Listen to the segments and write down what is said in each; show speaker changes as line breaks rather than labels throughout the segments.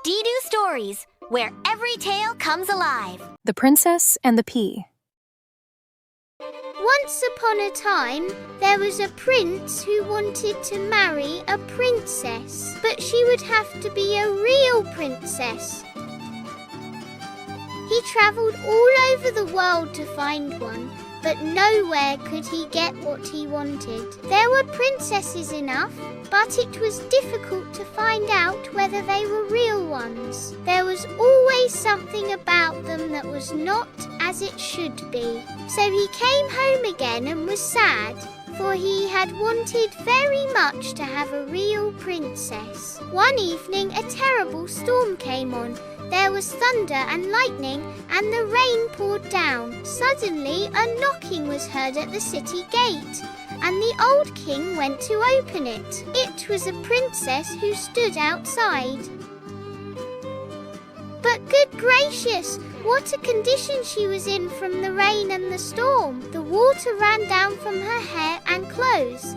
DheeDu Stories, where every tale comes alive.
The Princess and the Pea.
Once upon a time, there was a prince who wanted to marry a princess, but she would have to be a real princess. He travelled all over the world to find one, but nowhere could he get what he wanted. There were princesses enough, but it was difficult to find out whether they were real ones. There was always something about them that was not as it should be. So he came home again and was sad, for he had wanted very much to have a real princess. One evening a terrible storm came on. There was thunder and lightning, and the rain poured down. Suddenly a knocking was heard at the city gate, and the old king went to open it. It was a princess who stood outside. But good gracious, what a condition she was in from the rain and the storm! The water ran down from her hair and clothes.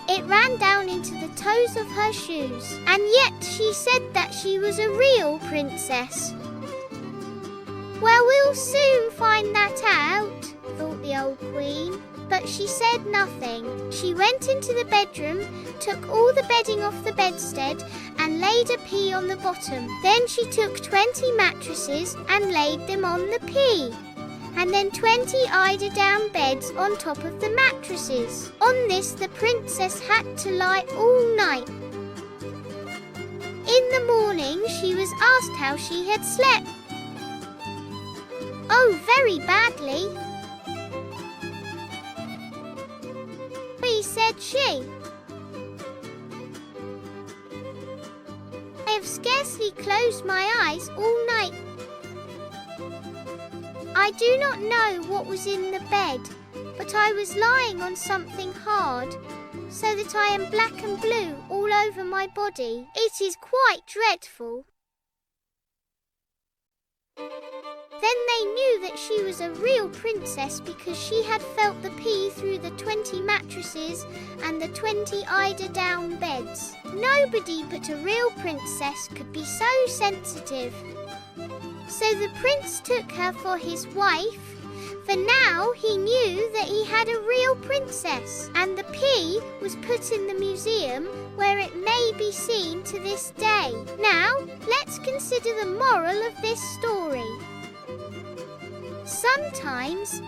It ran down into the toes of her shoes. And yet she said that she was a real princess. Well, we'll soon find that out, thought the old queen. But she said nothing. She went into the bedroom, took all the bedding off the bedstead and laid a pea on the bottom. Then she took 20 mattresses and laid them on the pea. And then 20 eider-down beds on top of the mattresses. On this the princess had to lie all night. In the morning she was asked how she had slept. Oh, very badly, said she. I have scarcely closed my eyes all night. I do not know what was in the bed, but I was lying on something hard, so that I am black and blue all over my body. It is quite dreadful. Then they knew that she was a real princess because she had felt the pea through the 20 mattresses and the 20 eider-down beds. Nobody but a real princess could be so sensitive. So the prince took her for his wife, for now he knew that he had a real princess, and the pea was put in the museum where it may be seen to this day. Now, let's consider the moral of this story. Sometimes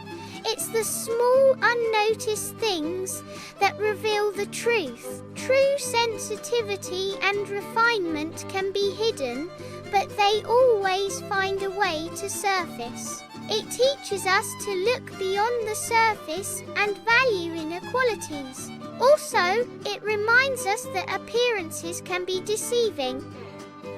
it's the small, unnoticed things that reveal the truth. True sensitivity and refinement can be hidden, but they always find a way to surface. It teaches us to look beyond the surface and value inequalities. Also, it reminds us that appearances can be deceiving.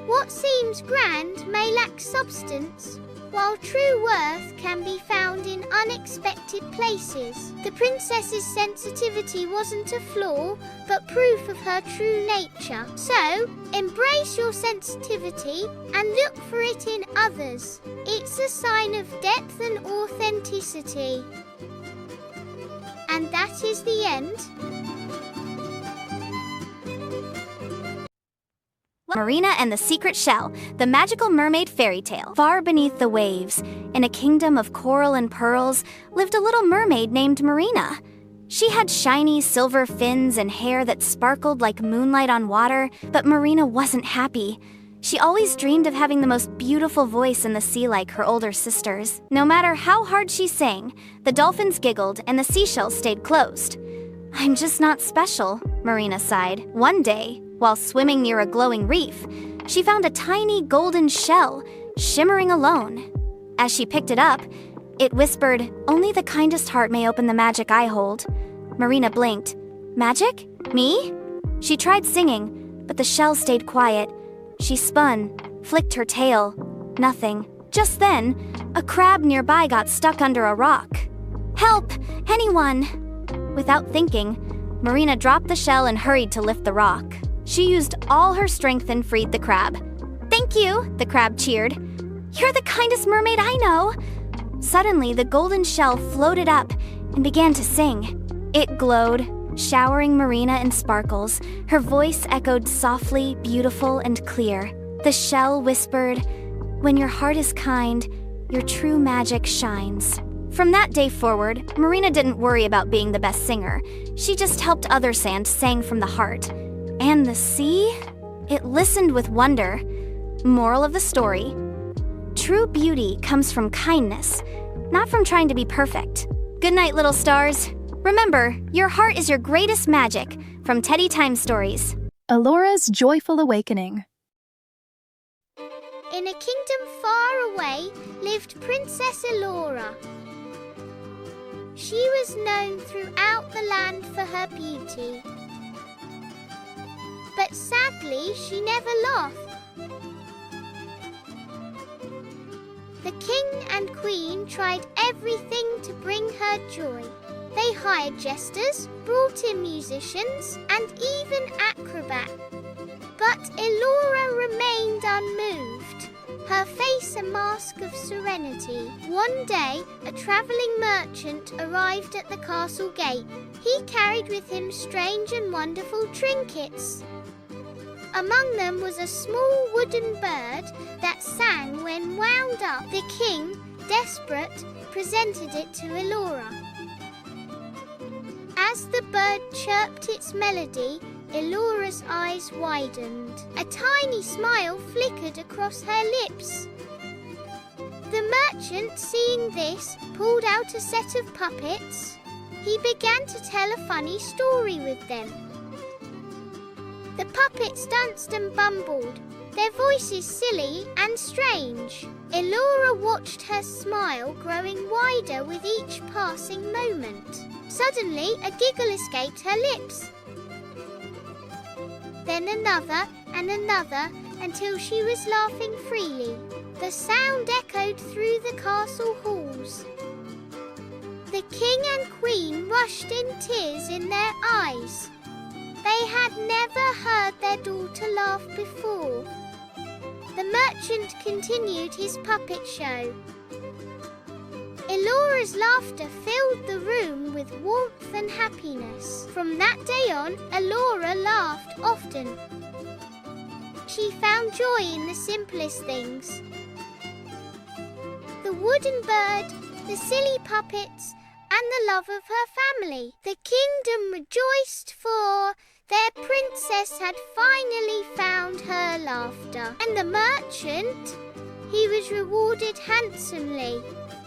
What seems grand may lack substance, while true worth can be found in unexpected places. The princess's sensitivity wasn't a flaw, but proof of her true nature. So, embrace your sensitivity and look for it in others. It's a sign of depth and authenticity. And that is the end.
Marina and the Secret Shell, the magical mermaid fairy tale. Far beneath the waves, in a kingdom of coral and pearls, lived a little mermaid named Marina. She had shiny silver fins and hair that sparkled like moonlight on water, but Marina wasn't happy. She always dreamed of having the most beautiful voice in the sea like her older sisters. No matter how hard she sang, the dolphins giggled and the seashells stayed closed. "I'm just not special," Marina sighed. One day, while swimming near a glowing reef, she found a tiny golden shell, shimmering alone. As she picked it up, it whispered, "Only the kindest heart may open the magic I hold." Marina blinked. "Magic? Me?" She tried singing, but the shell stayed quiet. She spun, flicked her tail. Nothing. Just then, a crab nearby got stuck under a rock. "Help! Anyone!" Without thinking, Marina dropped the shell and hurried to lift the rock. She used all her strength and freed the crab. "Thank you," the crab cheered. "You're the kindest mermaid I know." Suddenly, the golden shell floated up and began to sing. It glowed, showering Marina in sparkles. Her voice echoed softly, beautiful, and clear. The shell whispered, "When your heart is kind, your true magic shines." From that day forward, Marina didn't worry about being the best singer. She just helped other sand sing from the heart. And the sea? It listened with wonder. Moral of the story: true beauty comes from kindness, not from trying to be perfect. Good night, little stars. Remember, your heart is your greatest magic. From Bedtime Stories.
Allora's Joyful Awakening.
In a kingdom far away lived Princess Allora. She was known throughout the land for her beauty. But sadly, she never laughed. The king and queen tried everything to bring her joy. They hired jesters, brought in musicians, and even acrobats. But Allora remained unmoved, her face a mask of serenity. One day, a travelling merchant arrived at the castle gate. He carried with him strange and wonderful trinkets. Among them was a small wooden bird that sang when wound up. The king, desperate, presented it to Allora. As the bird chirped its melody, Allora's eyes widened. A tiny smile flickered across her lips. The merchant, seeing this, pulled out a set of puppets. He began to tell a funny story with them. The puppets danced and bumbled, their voices silly and strange. Allora watched her smile growing wider with each passing moment. Suddenly, a giggle escaped her lips. Then another and another, until she was laughing freely. The sound echoed through the castle halls. The king and queen rushed in, tears in their eyes. They had never heard their daughter laugh before. The merchant continued his puppet show. Allora's laughter filled the room with warmth and happiness. From that day on, Allora laughed often. She found joy in the simplest things. The wooden bird, the silly puppets, and the love of her family. The kingdom rejoiced, for their princess had finally found her laughter. And the merchant, he was rewarded handsomely.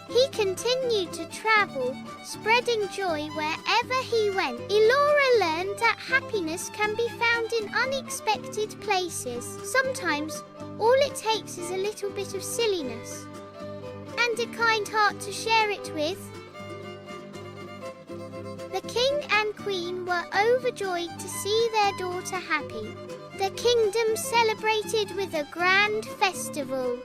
He continued to travel, spreading joy wherever he went. Allora learned that happiness can be found in unexpected places. Sometimes, all it takes is a little bit of silliness and a kind heart to share it with. The king and queen were overjoyed to see their daughter happy. The kingdom celebrated with a grand festival.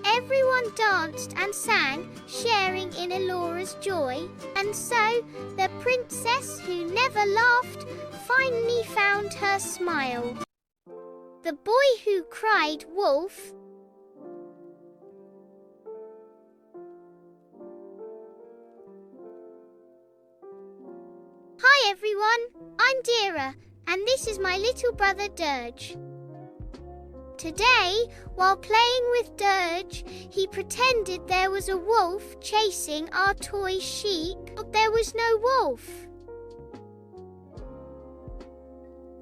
Everyone danced and sang, sharing in Allora's joy. And so, the princess who never laughed finally found her smile. The boy who cried wolf. Hi everyone, I'm Dira, and this is my little brother Dirge. Today, while playing with Dirge, he pretended there was a wolf chasing our toy sheep, but there was no wolf.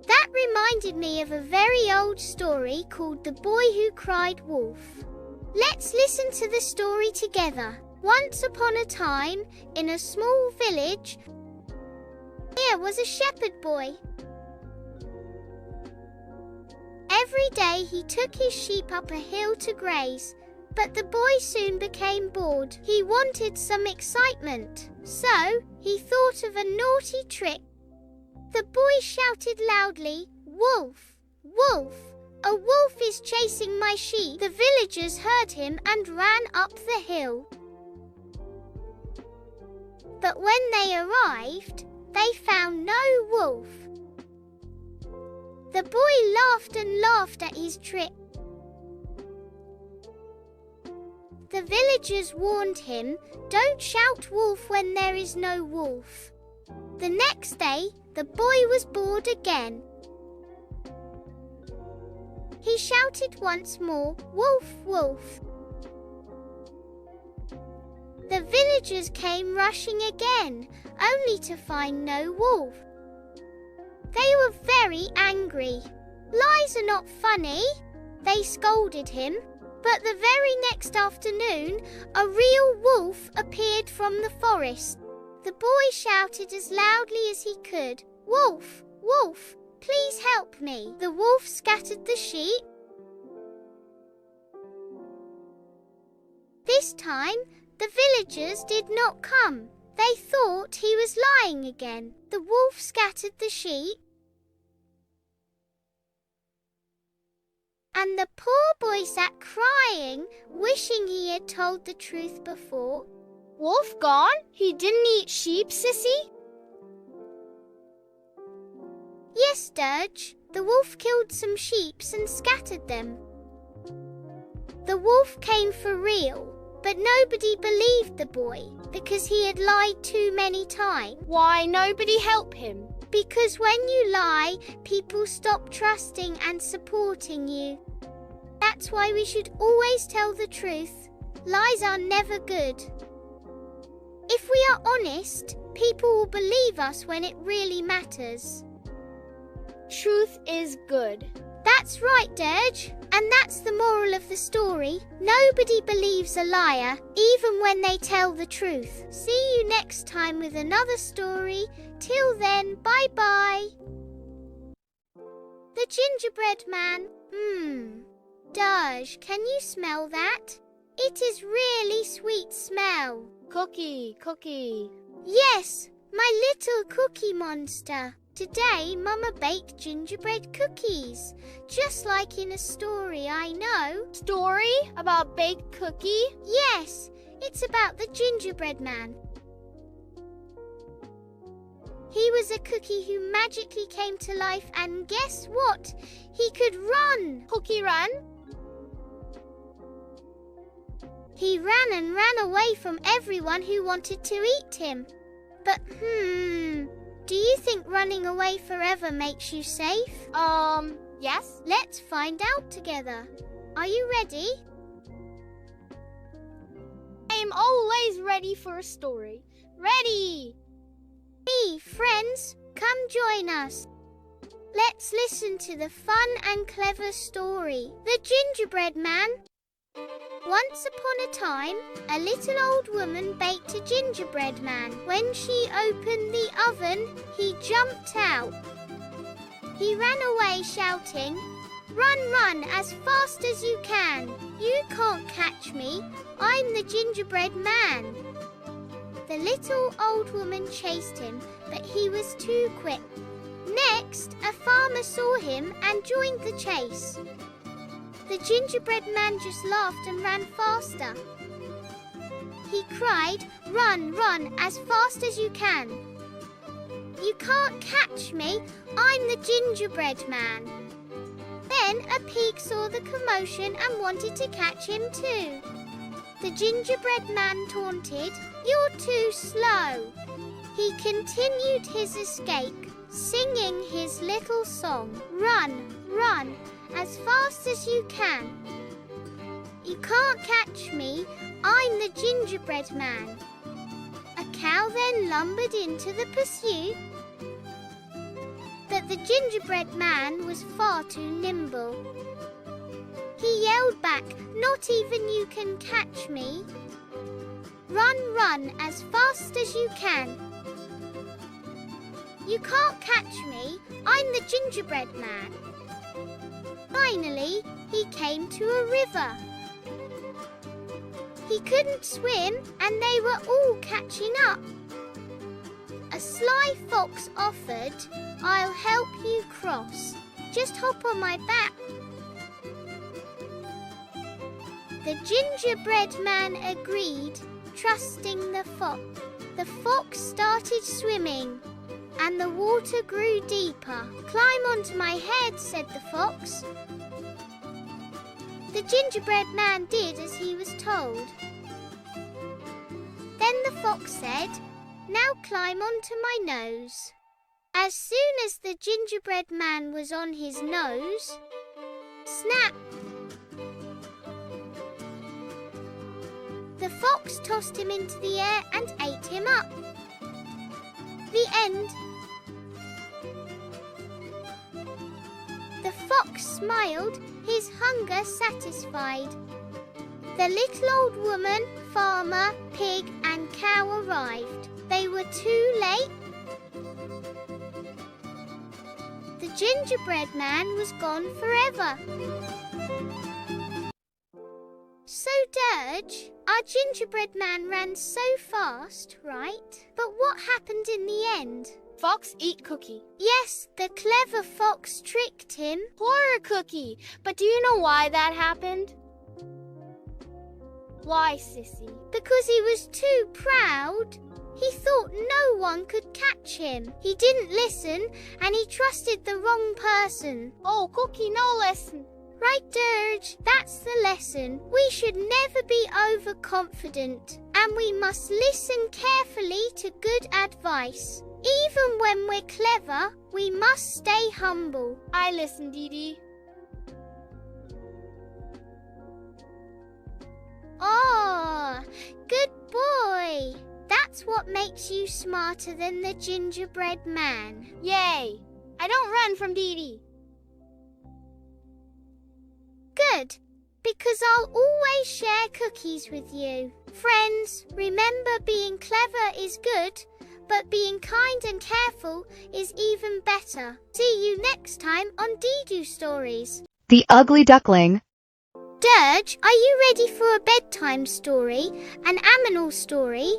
That reminded me of a very old story called The Boy Who Cried Wolf. Let's listen to the story together. Once upon a time, in a small village, there was a shepherd boy. Every day he took his sheep up a hill to graze, but the boy soon became bored. He wanted some excitement, so he thought of a naughty trick. The boy shouted loudly, "Wolf! Wolf! A wolf is chasing my sheep!" The villagers heard him and ran up the hill. But when they arrived, they found no wolf. The boy laughed and laughed at his trick. The villagers warned him, "Don't shout wolf when there is no wolf." The next day, the boy was bored again. He shouted once more, "Wolf, wolf!" The villagers came rushing again, only to find no wolf. They were very angry. "Lies are not funny," they scolded him. But the very next afternoon, a real wolf appeared from the forest. The boy shouted as loudly as he could, "Wolf, wolf, please help me." The wolf scattered the sheep. This time, the villagers did not come. They thought he was lying again. The wolf scattered the sheep. And the poor boy sat crying, wishing he had told the truth before.
"Wolf gone? He didn't eat sheep, Sissy?"
"Yes, Dirge. The wolf killed some sheep and scattered them." The wolf came for real, but nobody believed the boy because he had lied too many times.
Why nobody help him?
Because when you lie, people stop trusting and supporting you. That's why we should always tell the truth. Lies are never good. If we are honest, people will believe us when it really matters.
Truth is good.
That's right, Dirge. And that's the moral of the story. Nobody believes a liar, even when they tell the truth. See you next time with another story. Till then, bye-bye. The Gingerbread Man. Dirge, can you smell that? It is really sweet smell.
Cookie, cookie.
Yes, my little cookie monster. Today, Mama baked gingerbread cookies, just like in a story I know.
Story about baked cookie?
Yes, it's about the gingerbread man. He was a cookie who magically came to life, and guess what? He could run.
Cookie run?
He ran and ran away from everyone who wanted to eat him. But do you think running away forever makes you safe?
Yes.
Let's find out together. Are you ready?
I am always ready for a story. Ready!
Hey, friends, come join us. Let's listen to the fun and clever story, The Gingerbread Man. Once upon a time, a little old woman baked a gingerbread man. When she opened the oven, he jumped out. He ran away shouting, "Run, run, as fast as you can. You can't catch me. I'm the gingerbread man." The little old woman chased him, but he was too quick. Next, a farmer saw him and joined the chase. The gingerbread man just laughed and ran faster. He cried, "Run, run, as fast as you can. You can't catch me, I'm the gingerbread man." Then a pig saw the commotion and wanted to catch him too. The gingerbread man taunted, "You're too slow." He continued his escape, singing his little song, "Run, run, as fast as you can. You can't catch me, I'm the gingerbread man." A cow then lumbered into the pursuit. But the gingerbread man was far too nimble. He yelled back, "Not even you can catch me. Run, run, as fast as you can. You can't catch me, I'm the gingerbread man." Finally, he came to a river. He couldn't swim, and they were all catching up. A sly fox offered, "I'll help you cross. Just hop on my back." The gingerbread man agreed, trusting the fox. The fox started swimming, and the water grew deeper. "Climb onto my head," said the fox. The gingerbread man did as he was told. Then the fox said, "Now climb onto my nose." As soon as the gingerbread man was on his nose, snap. The fox tossed him into the air and ate him up. The end. The fox smiled, his hunger satisfied. The little old woman, farmer, pig and cow arrived. They were too late. The gingerbread man was gone forever. So, Dirge, our gingerbread man ran so fast, right? But what happened in the end?
Fox eat cookie.
Yes, the clever fox tricked him.
Horror cookie. But do you know why that happened? Why, Sissy?
Because he was too proud. He thought no one could catch him. He didn't listen and he trusted the wrong person.
Oh, Cookie, no lesson.
Right, Dirge, that's the lesson. We should never be overconfident and we must listen carefully to good advice. Even when we're clever, we must stay humble.
I listen, DheeDu.
Oh, good boy. That's what makes you smarter than the gingerbread man.
Yay! I don't run from DheeDu.
Good, because I'll always share cookies with you. Friends, remember being clever is good, but being kind and careful is even better. See you next time on DheeDu Stories.
The Ugly Duckling.
Dirge, are you ready for a bedtime story, an aminal story?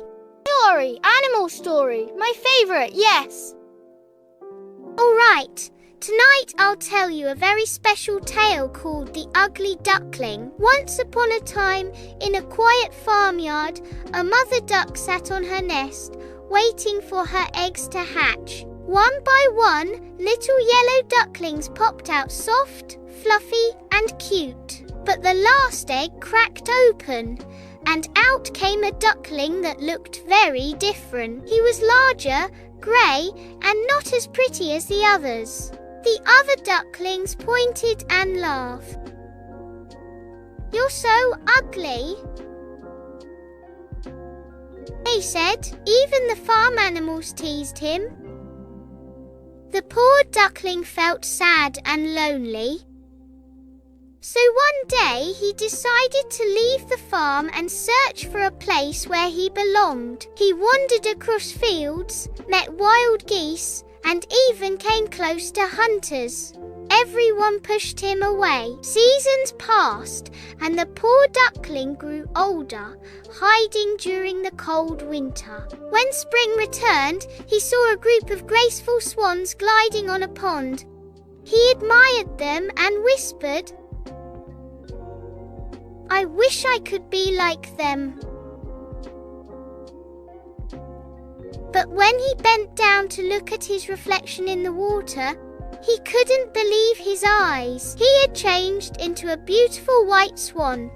Story, animal story, my favorite, yes.
All right. Tonight I'll tell you a very special tale called The Ugly Duckling. Once upon a time, in a quiet farmyard, a mother duck sat on her nest, waiting for her eggs to hatch. One by one, little yellow ducklings popped out soft, fluffy, and cute. But the last egg cracked open, and out came a duckling that looked very different. He was larger, grey, and not as pretty as the others. The other ducklings pointed and laughed. "You're so ugly," they said. Even the farm animals teased him. The poor duckling felt sad and lonely. So one day he decided to leave the farm and search for a place where he belonged. He wandered across fields, met wild geese, and even came close to hunters. Everyone pushed him away. Seasons passed, and the poor duckling grew older, hiding during the cold winter. When spring returned, he saw a group of graceful swans gliding on a pond. He admired them and whispered, "I wish I could be like them." But when he bent down to look at his reflection in the water, he couldn't believe his eyes. He had changed into a beautiful white swan.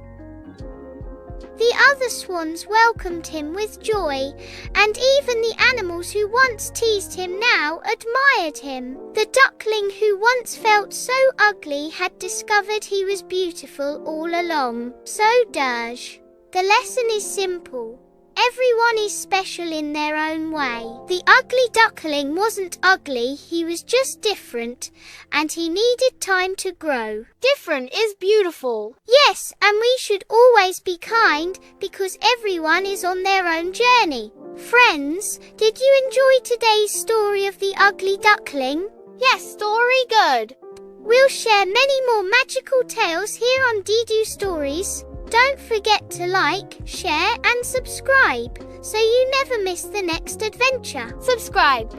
The other swans welcomed him with joy, and even the animals who once teased him now admired him. The duckling who once felt so ugly had discovered he was beautiful all along. So, Dirge, the lesson is simple. Everyone is special in their own way. The ugly duckling wasn't ugly, he was just different, and he needed time to grow.
Different is beautiful.
Yes, and we should always be kind because everyone is on their own journey. Friends, did you enjoy today's story of the ugly duckling?
Yes, story good.
We'll share many more magical tales here on DheeDu Stories. Don't forget to like, share and subscribe so you never miss the next adventure.
Subscribe.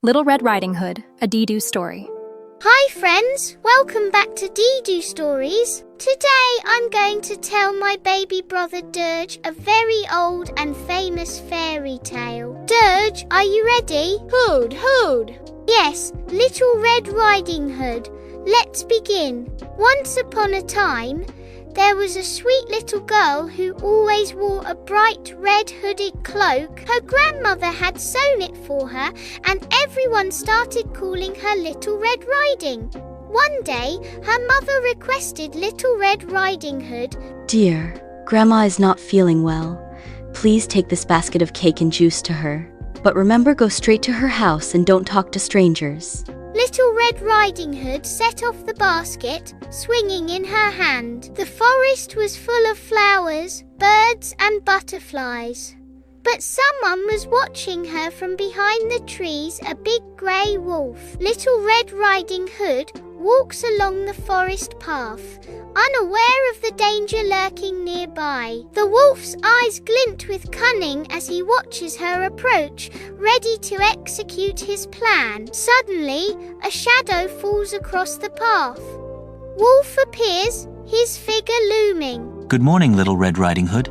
Little Red Riding Hood, a DheeDu story.
Hi friends, welcome back to DheeDu Stories. Today I'm going to tell my baby brother Dirge a very old and famous fairy tale. Dirge, are you ready?
Hood, hood.
Yes, Little Red Riding Hood. Let's begin. Once upon a time, there was a sweet little girl who always wore a bright red hooded cloak. Her grandmother had sewn it for her, and everyone started calling her Little Red Riding. One day, her mother requested Little Red Riding Hood.
Dear, Grandma is not feeling well. Please take this basket of cake and juice to her. But remember, go straight to her house and don't talk to strangers.
Little Red Riding Hood set off the basket, swinging in her hand. The forest was full of flowers, birds and butterflies. But someone was watching her from behind the trees, a big grey wolf. Little Red Riding Hood walks along the forest path, unaware of the danger lurking nearby. The wolf's eyes glint with cunning as he watches her approach, ready to execute his plan. Suddenly, a shadow falls across the path. Wolf appears, his figure looming.
Good morning, Little Red Riding Hood.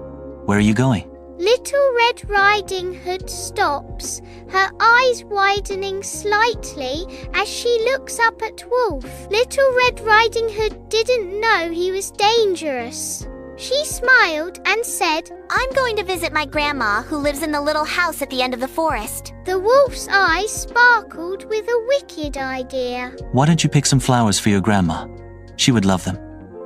Where are you going?
Little Red Riding Hood stops, her eyes widening slightly as she looks up at Wolf. Little Red Riding Hood didn't know he was dangerous. She smiled and said,
I'm going to visit my grandma who lives in the little house at the end of the forest.
The wolf's eyes sparkled with a wicked idea.
Why don't you pick some flowers for your grandma? She would love them.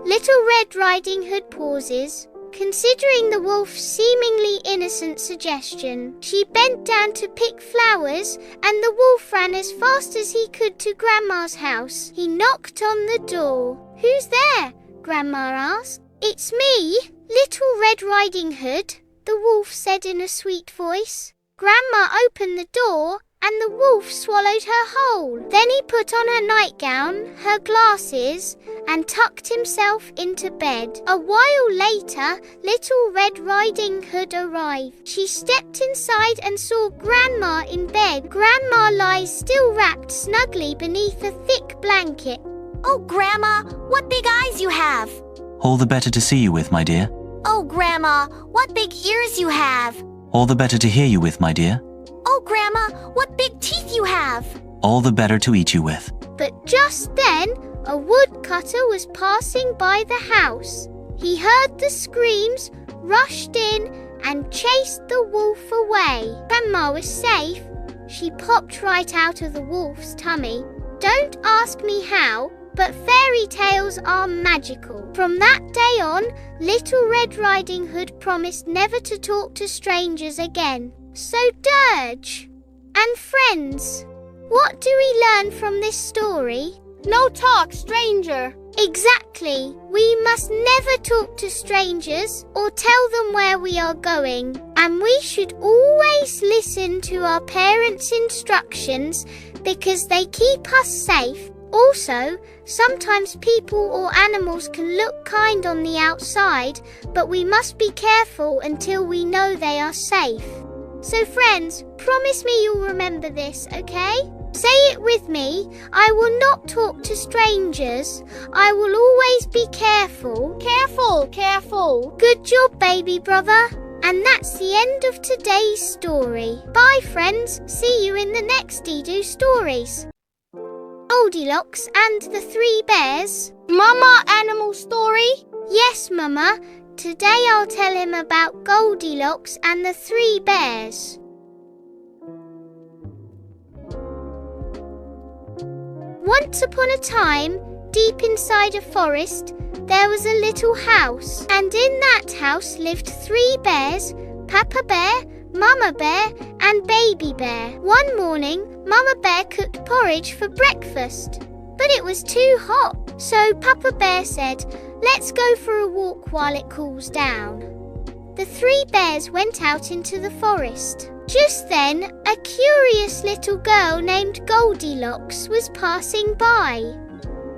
Little Red Riding Hood pauses, considering the wolf's seemingly innocent suggestion. She bent down to pick flowers, and the wolf ran as fast as he could to Grandma's house. He knocked on the door. Who's there? Grandma asked. It's me, Little Red Riding Hood, the wolf said in a sweet voice. Grandma opened the door, and the wolf swallowed her whole. Then he put on her nightgown, her glasses, and tucked himself into bed. A while later, Little Red Riding Hood arrived. She stepped inside and saw Grandma in bed. Grandma lies still wrapped snugly beneath a thick blanket.
Oh, Grandma, what big eyes you have!
All the better to see you with, my dear.
Oh, Grandma, what big ears you have!
All the better to hear you with, my dear.
Oh, Grandma, what big teeth you have!
All the better to eat you with.
But just then, a woodcutter was passing by the house. He heard the screams, rushed in, and chased the wolf away. Grandma was safe. She popped right out of the wolf's tummy. Don't ask me how, but fairy tales are magical. From that day on, Little Red Riding Hood promised never to talk to strangers again. So Dirge and friends, what do we learn from this story?
No talk, stranger.
Exactly. We must never talk to strangers or tell them where we are going. And we should always listen to our parents' instructions because they keep us safe. Also, sometimes people or animals can look kind on the outside, but we must be careful until we know they are safe. So friends, promise me you'll remember this, okay? Say it with me. I will not talk to strangers. I will always be careful.
Careful, careful.
Good job, baby brother. And that's the end of today's story. Bye, friends. See you in the next DheeDu Stories. Goldilocks and the Three Bears.
Mama, animal story?
Yes, Mama. Today I'll tell him about Goldilocks and the Three Bears. Once upon a time, deep inside a forest, there was a little house. And in that house lived three bears, Papa Bear, Mama Bear and Baby Bear. One morning, Mama Bear cooked porridge for breakfast. But it was too hot, so Papa Bear said, "Let's go for a walk while it cools down." The three bears went out into the forest. Just then, a curious little girl named Goldilocks was passing by.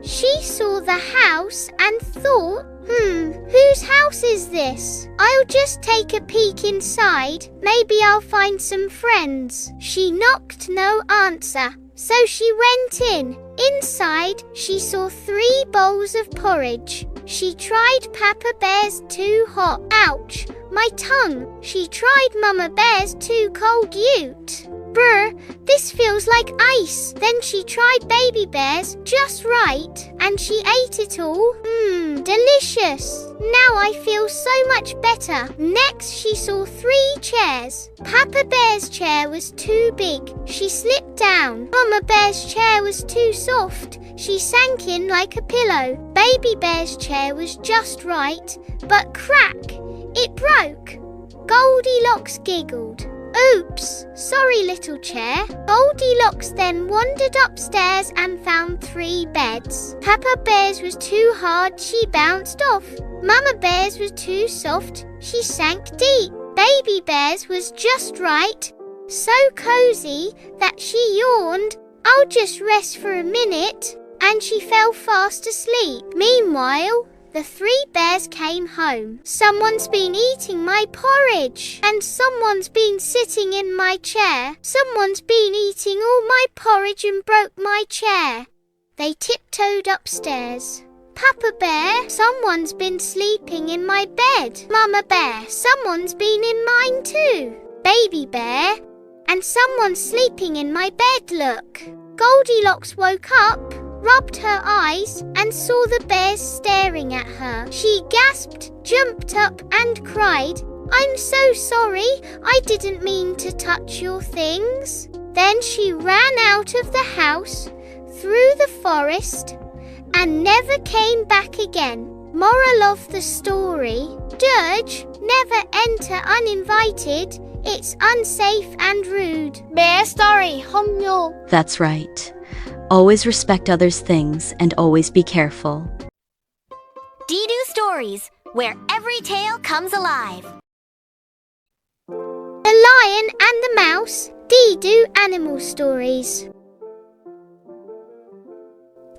She saw the house and thought, whose house is this? I'll just take a peek inside. Maybe I'll find some friends. She knocked, no answer. So she went in. Inside, she saw 3 bowls of porridge. She tried Papa Bear's too hot. Ouch, my tongue. She tried Mama Bear's too cold. Ute. Brr, this feels like ice. Then she tried Baby Bear's just right, and she ate it all. Delicious. Now I feel so much better. Next, she saw 3 chairs. Papa Bear's chair was too big. She slipped down. Mama Bear's chair was too soft. She sank in like a pillow. Baby Bear's chair was just right, but crack! It broke. Goldilocks giggled. Oops, sorry little chair. Goldilocks then wandered upstairs and found 3 beds. Papa Bear's was too hard, she bounced off. Mama Bear's was too soft, she sank deep. Baby Bear's was just right, so cozy that she yawned. I'll just rest for a minute, and she fell fast asleep. Meanwhile, the 3 bears came home. Someone's been eating my porridge. And someone's been sitting in my chair. Someone's been eating all my porridge and broke my chair. They tiptoed upstairs. Papa Bear, someone's been sleeping in my bed. Mama Bear, someone's been in mine too. Baby Bear, and someone's sleeping in my bed, look. Goldilocks woke up, rubbed her eyes, and saw the bears staring at her. She gasped, jumped up, and cried, I'm so sorry, I didn't mean to touch your things. Then she ran out of the house, through the forest, and never came back again. Moral of the story, Dirge, never enter uninvited. It's unsafe and rude.
Bear story, Hongyo.
That's right. Always respect others' things and always be careful.
DheeDu Stories, where every tale comes alive.
The Lion and the Mouse, DheeDu Animal Stories.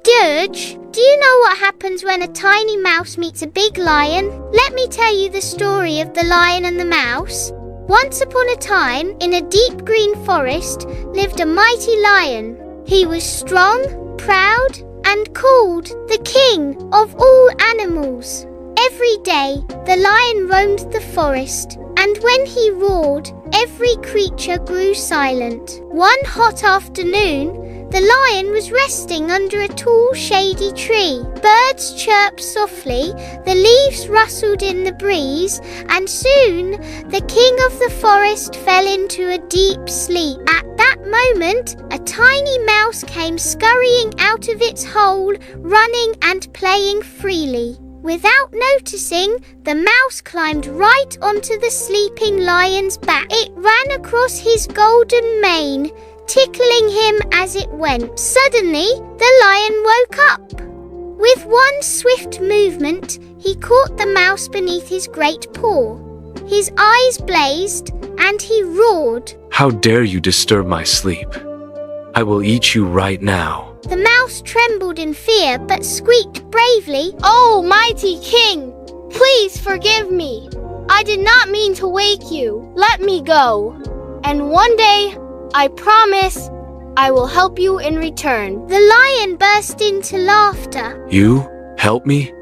Dirge, do you know what happens when a tiny mouse meets a big lion? Let me tell you the story of the Lion and the Mouse. Once upon a time, in a deep green forest, lived a mighty lion. He was strong, proud, and called the king of all animals. Every day, the lion roamed the forest, and when he roared, every creature grew silent. One hot afternoon, the lion was resting under a tall, shady tree. Birds chirped softly, the leaves rustled in the breeze, and soon the king of the forest fell into a deep sleep. At that moment, a tiny mouse came scurrying out of its hole, running and playing freely. Without noticing, the mouse climbed right onto the sleeping lion's back. It ran across his golden mane, tickling him as it went. Suddenly, the lion woke up. With one swift movement, he caught the mouse beneath his great paw. His eyes blazed, and he roared.
How dare you disturb my sleep? I will eat you right now.
The mouse trembled in fear, but squeaked bravely,
Oh, mighty king, please forgive me. I did not mean to wake you. Let me go. And one day, I promise, I will help you in return.
The lion burst into laughter.
You? Help me?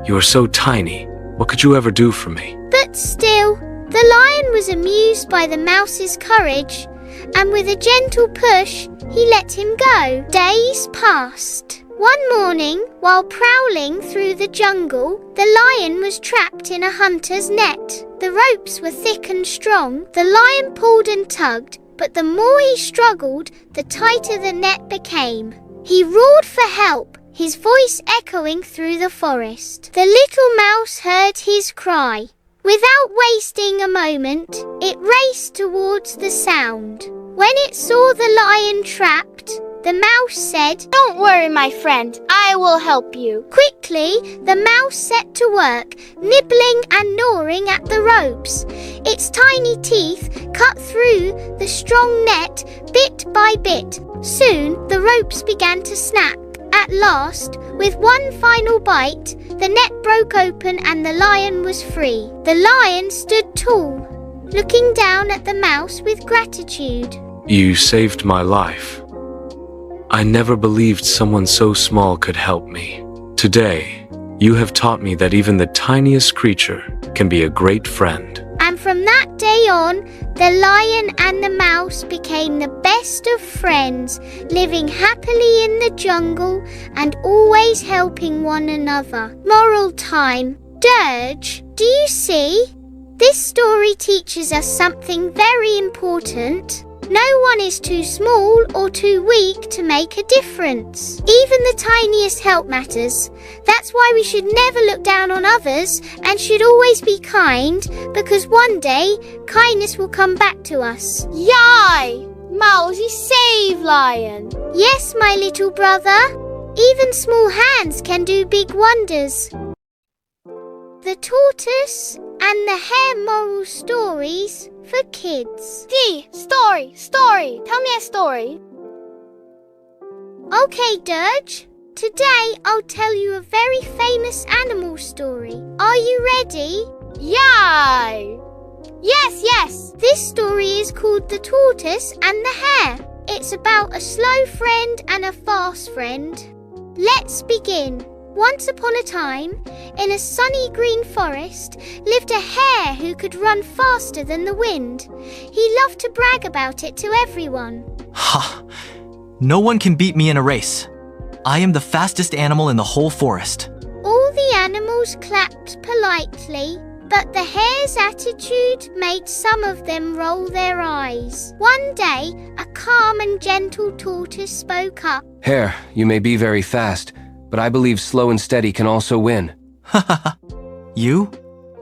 You are so tiny. What could you ever do for me?
But still, the lion was amused by the mouse's courage, and with a gentle push, he let him go. Days passed. One morning, while prowling through the jungle, the lion was trapped in a hunter's net. The ropes were thick and strong. The lion pulled and tugged, but the more he struggled, the tighter the net became. He roared for help, his voice echoing through the forest. The little mouse heard his cry. Without wasting a moment, it raced towards the sound. When it saw the lion trapped, the mouse said,
Don't worry, my friend. I will help you.
Quickly, the mouse set to work, nibbling and gnawing at the ropes. Its tiny teeth cut through the strong net bit by bit. Soon, the ropes began to snap. At last, with one final bite, the net broke open and the lion was free. The lion stood tall, looking down at the mouse with gratitude.
You saved my life. I never believed someone so small could help me. Today, you have taught me that even the tiniest creature can be a great friend.
And from that day on, the lion and the mouse became the best of friends, living happily in the jungle and always helping one another. Moral time: Dirge, do you see? This story teaches us something very important. No one is too small or too weak to make a difference. Even the tiniest help matters. That's why we should never look down on others and should always be kind, because one day kindness will come back to us.
Yay! Mousy save lion.
Yes, my little brother. Even small hands can do big wonders. The Tortoise and the Hare moral stories for kids.
Story. Tell me a story.
Okay, Dirge. Today I'll tell you a very famous animal story. Are you ready?
Yay! Yes.
This story is called The Tortoise and the Hare. It's about a slow friend and a fast friend. Let's begin. Once upon a time, in a sunny green forest, lived a hare who could run faster than the wind. He loved to brag about it to everyone.
Ha! No one can beat me in a race. I am the fastest animal in the whole forest.
All the animals clapped politely, but the hare's attitude made some of them roll their eyes. One day, a calm and gentle tortoise spoke up.
Hare, you may be very fast, but I believe slow and steady can also win.
Ha ha ha. You?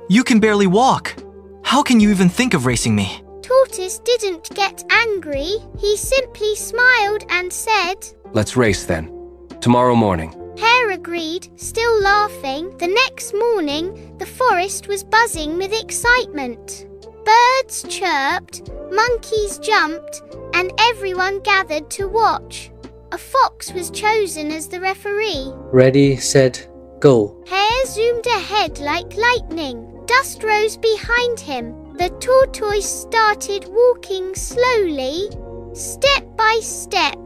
You can barely walk. How can you even think of racing me?
Tortoise didn't get angry. He simply smiled and said,
Let's race then. Tomorrow morning.
Hare agreed, still laughing. The next morning, the forest was buzzing with excitement. Birds chirped, monkeys jumped, and everyone gathered to watch. A fox was chosen as the referee.
Ready, set, go.
Hare zoomed ahead like lightning. Dust rose behind him. The tortoise started walking slowly, step by step.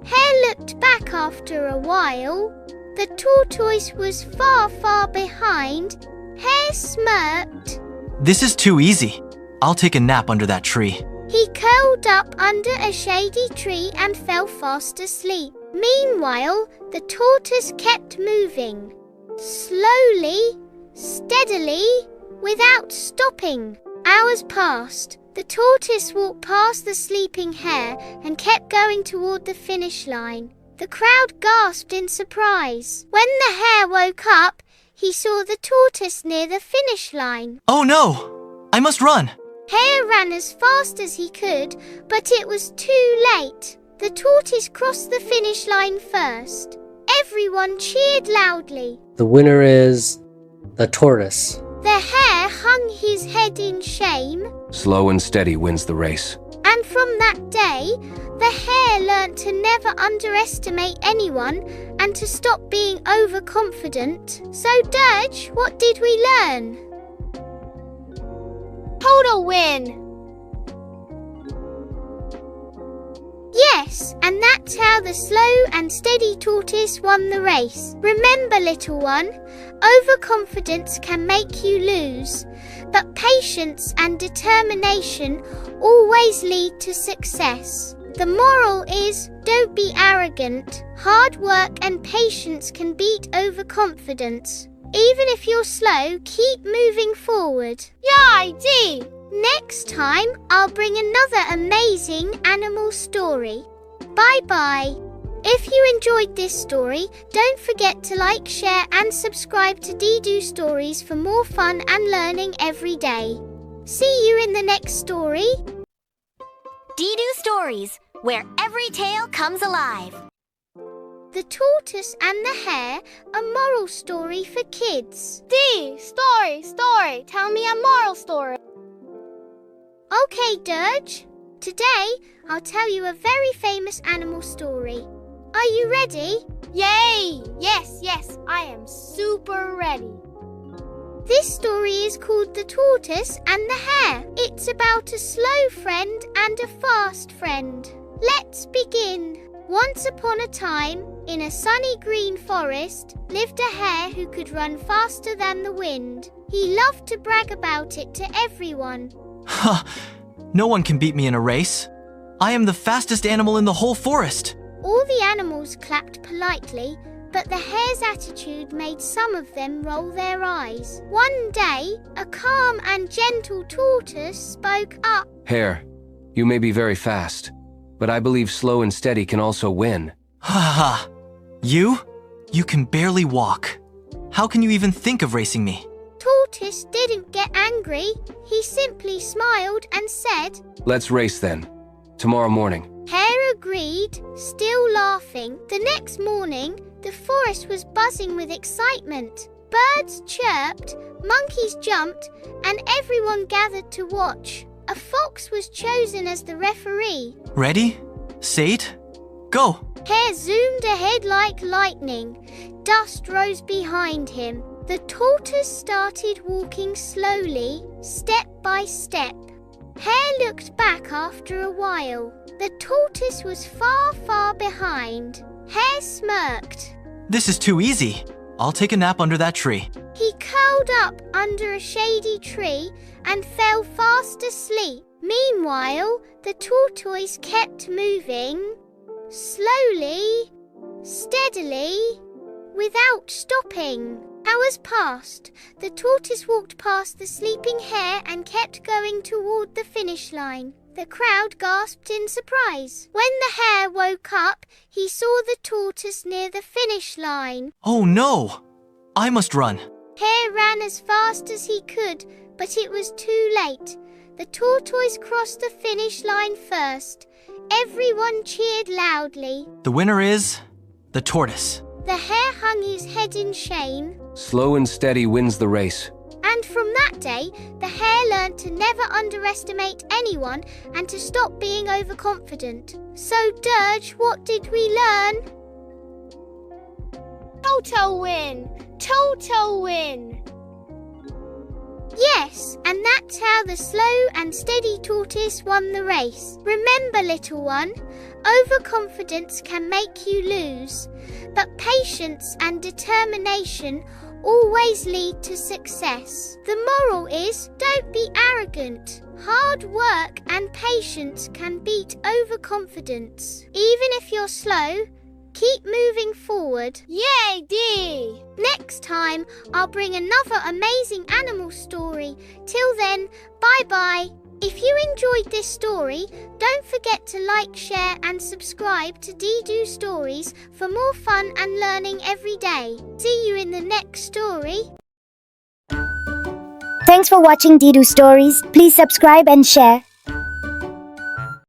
Hare looked back after a while. The tortoise was far, far behind. Hare smirked.
This is too easy. I'll take a nap under that tree.
He curled up under a shady tree and fell fast asleep. Meanwhile, the tortoise kept moving. Slowly, steadily, without stopping. Hours passed. The tortoise walked past the sleeping hare and kept going toward the finish line. The crowd gasped in surprise. When the hare woke up, he saw the tortoise near the finish line.
Oh no! I must run!
Hare ran as fast as he could, but it was too late. The tortoise crossed the finish line first. Everyone cheered loudly.
The winner is the tortoise.
The hare hung his head in shame.
Slow and steady wins the race.
And from that day, the hare learnt to never underestimate anyone and to stop being overconfident. So, Dirge, what did we learn?
Total win.
Yes, and that's how the slow and steady tortoise won the race. Remember, little one, overconfidence can make you lose, but patience and determination always lead to success. The moral is, don't be arrogant. Hard work and patience can beat overconfidence. Even if you're slow, keep moving forward.
Yay, Dee!
Next time, I'll bring another amazing animal story. Bye-bye. If you enjoyed this story, don't forget to like, share and subscribe to DheeDu Stories for more fun and learning every day. See you in the next story.
DheeDu Stories, where every tale comes alive.
The Tortoise and the Hare, a moral story for kids.
Dee, story. Tell me a moral story.
Okay, Dirge. Today, I'll tell you a very famous animal story. Are you ready?
Yay! Yes, I am super ready.
This story is called The Tortoise and the Hare. It's about a slow friend and a fast friend. Let's begin. Once upon a time, in a sunny green forest, lived a hare who could run faster than the wind. He loved to brag about it to everyone.
Ha! No one can beat me in a race. I am the fastest animal in the whole forest.
All the animals clapped politely, but the hare's attitude made some of them roll their eyes. One day, a calm and gentle tortoise spoke up.
Hare, you may be very fast, but I believe slow and steady can also win.
Ha ha! You? You can barely walk. How can you even think of racing me?
Tortoise didn't get angry. He simply smiled and said,
Let's race then. Tomorrow morning.
Hare agreed, still laughing. The next morning, the forest was buzzing with excitement. Birds chirped, monkeys jumped, and everyone gathered to watch. A fox was chosen as the referee.
Ready? Set? Go!
Hare zoomed ahead like lightning. Dust rose behind him. The tortoise started walking slowly, step by step. Hare looked back after a while. The tortoise was far, far behind. Hare smirked.
This is too easy. I'll take a nap under that tree.
He curled up under a shady tree and fell fast asleep. Meanwhile, the tortoise kept moving, slowly, steadily, without stopping. Hours passed. The tortoise walked past the sleeping hare and kept going toward the finish line. The crowd gasped in surprise. When the hare woke up, he saw the tortoise near the finish line.
Oh no! I must run.
Hare ran as fast as he could, but it was too late. The tortoise crossed the finish line first. Everyone cheered loudly.
The winner is the tortoise.
The hare hung his head in shame.
Slow and steady wins the race.
And from that day, the hare learned to never underestimate anyone and to stop being overconfident. So, Dirge, what did we learn?
Total win! Total win!
Yes, and that's how the slow and steady tortoise won the race. Remember, little one, overconfidence can make you lose, but patience and determination always lead to success. The moral is, don't be arrogant. Hard work and patience can beat overconfidence. Even if you're slow, keep moving forward.
Yay, Dee!
Next time, I'll bring another amazing animal story. Till then, bye-bye. If you enjoyed this story, don't forget to like, share and subscribe to DheeDu Stories for more fun and learning every day. See you in the next story.
Thanks for watching DheeDu Stories. Please subscribe and share.